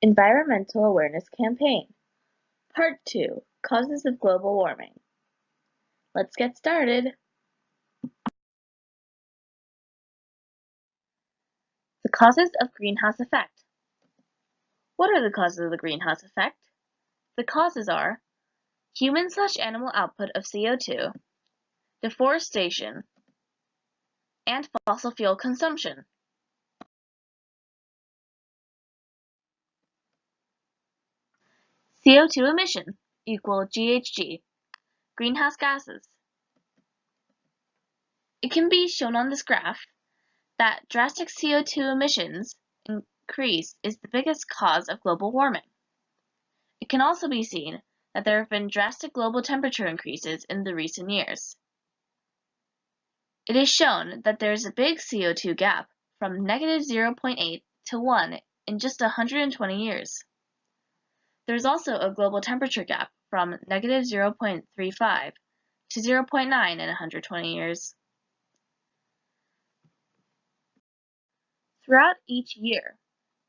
Environmental Awareness Campaign. Part 2. Causes of Global Warming. Let's get started. The causes of greenhouse effect. What are the causes of the greenhouse effect? The causes are human/animal output of CO2, deforestation, and fossil fuel consumption. CO2 emission equal GHG, greenhouse gases. It can be shown on this graph that drastic CO2 emissions increase is the biggest cause of global warming. It can also be seen that there have been drastic global temperature increases in the recent years. It is shown that there is a big CO2 gap from negative 0.8 to 1 in just 120 years. There is also a global temperature gap from negative 0.35 to 0.9 in 120 years. Throughout each year,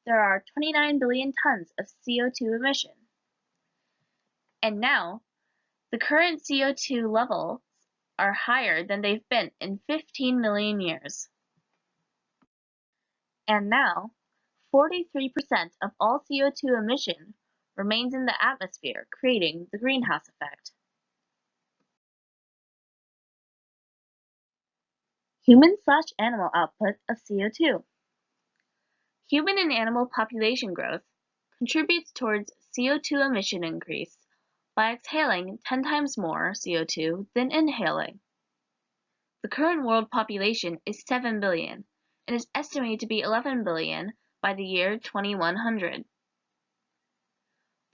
there are 29 billion tons of CO2 emission. And now, the current CO2 levels are higher than they've been in 15 million years. And now, 43% of all CO2 emission remains in the atmosphere, creating the greenhouse effect. Human/animal output of CO2. Human and animal population growth contributes towards CO2 emission increase by exhaling 10 times more CO2 than inhaling. The current world population is 7 billion and is estimated to be 11 billion by the year 2100.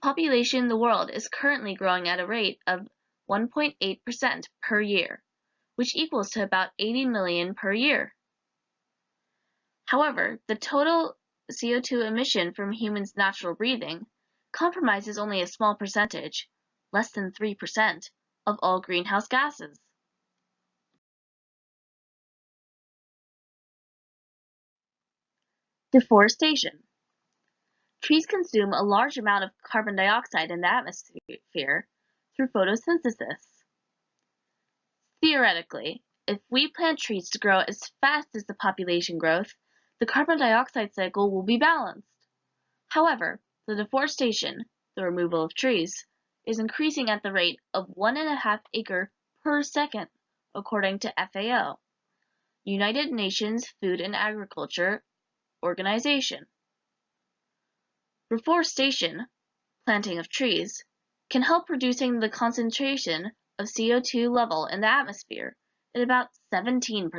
Population in the world is currently growing at a rate of 1.8% per year, which equals to about 80 million per year. However, the total CO2 emission from humans' natural breathing comprises only a small percentage, less than 3%, of all greenhouse gases. Deforestation. Trees consume a large amount of carbon dioxide in the atmosphere through photosynthesis. Theoretically, if we plant trees to grow as fast as the population growth, the carbon dioxide cycle will be balanced. However, the deforestation, the removal of trees, is increasing at the rate of 1.5 acres per second, according to FAO, United Nations Food and Agriculture Organization. Reforestation, planting of trees, can help reducing the concentration of CO2 level in the atmosphere at about 17%.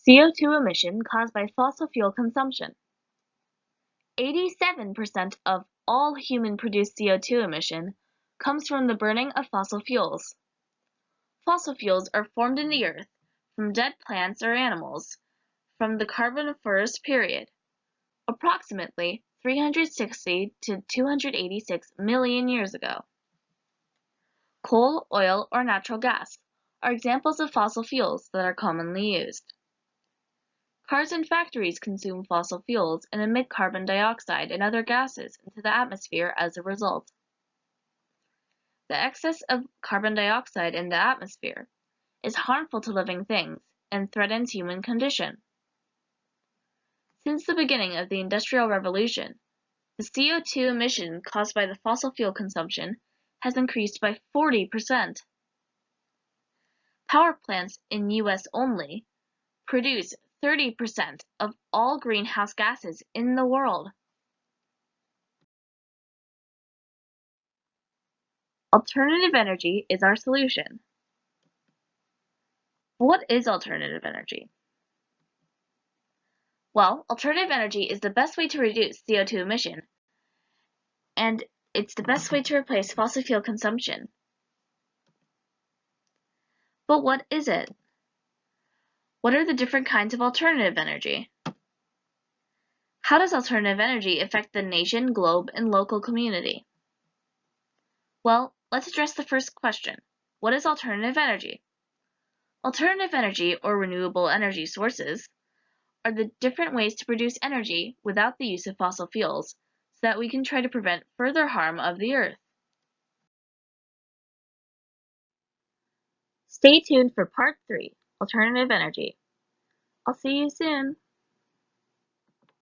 CO2 emission caused by fossil fuel consumption. 87% of all human-produced CO2 emission comes from the burning of fossil fuels. Fossil fuels are formed in the earth from dead plants or animals from the Carboniferous period, approximately 360 to 286 million years ago. Coal, oil, or natural gas are examples of fossil fuels that are commonly used. Cars and factories consume fossil fuels and emit carbon dioxide and other gases into the atmosphere as a result. The excess of carbon dioxide in the atmosphere is harmful to living things and threatens human condition. Since the beginning of the Industrial Revolution, the CO2 emission caused by the fossil fuel consumption has increased by 40%. Power plants in US only produce 30% of all greenhouse gases in the world. Alternative energy is our solution. What is alternative energy? Well, alternative energy is the best way to reduce CO2 emission, and it's the best way to replace fossil fuel consumption. But what is it? What are the different kinds of alternative energy? How does alternative energy affect the nation, globe, and local community? Well, let's address the first question. What is alternative energy? Alternative energy, or renewable energy sources, are the different ways to produce energy without the use of fossil fuels, so that we can try to prevent further harm of the Earth. Stay tuned for Part 3, Alternative Energy. I'll see you soon!